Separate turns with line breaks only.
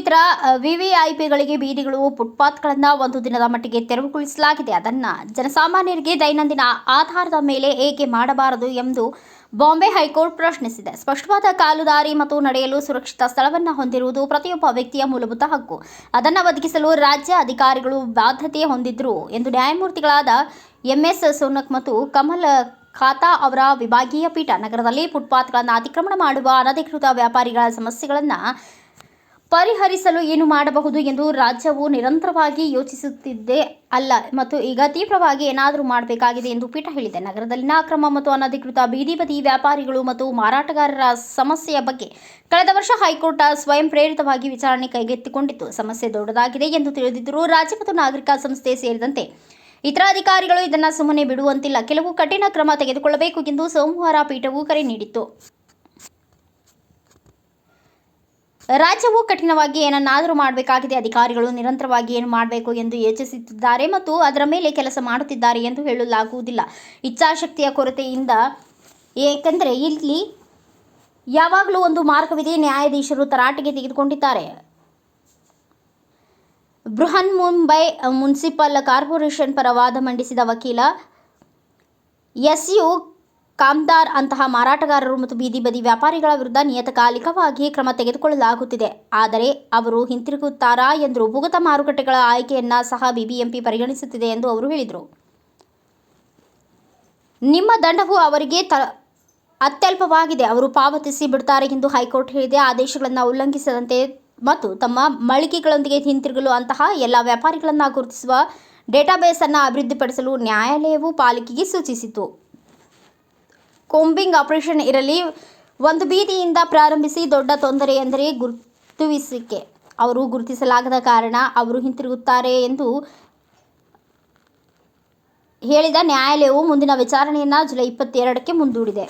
ಇತರ ವಿವಿಐಪಿಗಳಿಗೆ ಬೀದಿಗಳು, ಫುಟ್ಪಾತ್ಗಳನ್ನು ಒಂದು ದಿನದ ಮಟ್ಟಿಗೆ ತೆರವುಗೊಳಿಸಲಾಗಿದೆ. ಅದನ್ನು ಜನಸಾಮಾನ್ಯರಿಗೆ ದೈನಂದಿನ ಆಧಾರದ ಮೇಲೆ ಏಕೆ ಮಾಡಬಾರದು ಎಂದು ಬಾಂಬೆ ಹೈಕೋರ್ಟ್ ಪ್ರಶ್ನಿಸಿದೆ. ಸ್ಪಷ್ಟವಾದ ಕಾಲುದಾರಿ ಮತ್ತು ನಡೆಯಲು ಸುರಕ್ಷಿತ ಸ್ಥಳವನ್ನು ಹೊಂದಿರುವುದು ಪ್ರತಿಯೊಬ್ಬ ವ್ಯಕ್ತಿಯ ಮೂಲಭೂತ ಹಕ್ಕು. ಅದನ್ನು ಒದಗಿಸಲು ರಾಜ್ಯ ಅಧಿಕಾರಿಗಳು ಬಾಧ್ಯತೆ ಹೊಂದಿದ್ರು ಎಂದು ನ್ಯಾಯಮೂರ್ತಿಗಳಾದ ಎಂಎಸ್ ಸೋನಕ್ ಮತ್ತು ಕಮಲ್ ಖಾತಾ ಅವರ ವಿಭಾಗೀಯ ಪೀಠ ನಗರದಲ್ಲಿ ಫುಟ್ಪಾತ್ಗಳನ್ನು ಅತಿಕ್ರಮಣ ಮಾಡುವ ಅನಧಿಕೃತ ವ್ಯಾಪಾರಿಗಳ ಸಮಸ್ಯೆಗಳನ್ನು ಪರಿಹರಿಸಲು ಏನು ಮಾಡಬಹುದು ಎಂದು ರಾಜ್ಯವು ನಿರಂತರವಾಗಿ ಯೋಚಿಸುತ್ತಿದೆ ಅಲ್ಲ ಮತ್ತು ಈಗ ತೀವ್ರವಾಗಿ ಏನಾದರೂ ಮಾಡಬೇಕಾಗಿದೆ ಎಂದು ಪೀಠ ಹೇಳಿದೆ. ನಗರದಲ್ಲಿನ ಅಕ್ರಮ ಮತ್ತು ಅನಧಿಕೃತ ಬೀದಿ ಬದಿ ವ್ಯಾಪಾರಿಗಳು ಮತ್ತು ಮಾರಾಟಗಾರರ ಸಮಸ್ಯೆಯ ಬಗ್ಗೆ ಕಳೆದ ವರ್ಷ ಹೈಕೋರ್ಟ್ ಸ್ವಯಂ ಪ್ರೇರಿತವಾಗಿ ವಿಚಾರಣೆ ಕೈಗೆತ್ತಿಕೊಂಡಿತ್ತು. ಸಮಸ್ಯೆ ದೊಡ್ಡದಾಗಿದೆ ಎಂದು ತಿಳಿದಿದ್ದರೂ ರಾಜ್ಯ ಮತ್ತು ನಾಗರಿಕ ಸಂಸ್ಥೆ ಸೇರಿದಂತೆ ಇತರ ಅಧಿಕಾರಿಗಳು ಇದನ್ನು ಸುಮ್ಮನೆ ಬಿಡುವಂತಿಲ್ಲ. ಕೆಲವು ಕಠಿಣ ಕ್ರಮ ತೆಗೆದುಕೊಳ್ಳಬೇಕು ಎಂದು ಸೋಮವಾರ ಪೀಠವು ಕರೆ ನೀಡಿತ್ತು. ರಾಜ್ಯವು ಕಠಿಣವಾಗಿ ಏನನ್ನಾದರೂ ಮಾಡಬೇಕಾಗಿದೆ. ಅಧಿಕಾರಿಗಳು ನಿರಂತರವಾಗಿ ಏನು ಮಾಡಬೇಕು ಎಂದು ಯೋಚಿಸುತ್ತಿದ್ದಾರೆ ಮತ್ತು ಅದರ ಮೇಲೆ ಕೆಲಸ ಮಾಡುತ್ತಿದ್ದಾರೆ ಎಂದು ಹೇಳಲಾಗುವುದಿಲ್ಲ. ಇಚ್ಛಾಶಕ್ತಿಯ ಕೊರತೆಯಿಂದ, ಏಕೆಂದರೆ ಇಲ್ಲಿ ಯಾವಾಗಲೂ ಒಂದು ಮಾರ್ಗವಿದೆ. ನ್ಯಾಯಾಧೀಶರು ತರಾಟೆಗೆ ತೆಗೆದುಕೊಂಡಿದ್ದಾರೆ. ಬೃಹನ್ ಮುಂಬೈ ಮುನ್ಸಿಪಲ್ ಕಾರ್ಪೊರೇಷನ್ ಪರ ವಾದ ಮಂಡಿಸಿದ ವಕೀಲ ಎಸ್ಯು ಕಾಮ್ದಾರ್ ಅಂತಹ ಮಾರಾಟಗಾರರು ಮತ್ತು ಬೀದಿ ಬದಿ ವ್ಯಾಪಾರಿಗಳ ವಿರುದ್ಧ ನಿಯತಕಾಲಿಕವಾಗಿ ಕ್ರಮ ತೆಗೆದುಕೊಳ್ಳಲಾಗುತ್ತಿದೆ, ಆದರೆ ಅವರು ಹಿಂತಿರುಗುತ್ತಾರಾ ಎಂದರು. ಭೂಗತ ಮಾರುಕಟ್ಟೆಗಳ ಆಯ್ಕೆಯನ್ನು ಸಹ ಬಿಬಿಎಂಪಿ ಪರಿಗಣಿಸುತ್ತಿದೆ ಎಂದು ಅವರು ಹೇಳಿದರು. ನಿಮ್ಮ ದಂಡವು ಅವರಿಗೆ ಅತ್ಯಲ್ಪವಾಗಿದೆ, ಅವರು ಪಾವತಿಸಿ ಬಿಡುತ್ತಾರೆ ಎಂದು ಹೈಕೋರ್ಟ್ ಹೇಳಿದೆ. ಆದೇಶಗಳನ್ನು ಉಲ್ಲಂಘಿಸದಂತೆ ಮತ್ತು ತಮ್ಮ ಮಳಿಗೆಗಳೊಂದಿಗೆ ಹಿಂತಿರುಗಲು ಅಂತಹ ಎಲ್ಲ ವ್ಯಾಪಾರಿಗಳನ್ನು ಗುರುತಿಸುವ ಡೇಟಾಬೇಸ್ ಅನ್ನು ಅಭಿವೃದ್ಧಿಪಡಿಸಲು ನ್ಯಾಯಾಲಯವು ಪಾಲಿಕೆಗೆ ಸೂಚಿಸಿತು. ಕೋಂಬಿಂಗ್ ಆಪರೇಷನ್ ಇರಲಿ. ಒಂದು ಬೀದಿಯಿಂದ ಪ್ರಾರಂಭಿಸಿ. ದೊಡ್ಡ ತೊಂದರೆ ಎಂದರೆ ಗುರುತಿಸುವಿಕೆ. ಅವರು ಗುರುತಿಸಲಾಗದ ಕಾರಣ ಅವರು ಹಿಂತಿರುಗುತ್ತಾರೆ ಎಂದು ಹೇಳಿದ ನ್ಯಾಯಾಲಯವು ಮುಂದಿನ ವಿಚಾರಣೆಯನ್ನು ಜುಲೈ 22ಕ್ಕೆ ಮುಂದೂಡಿದೆ.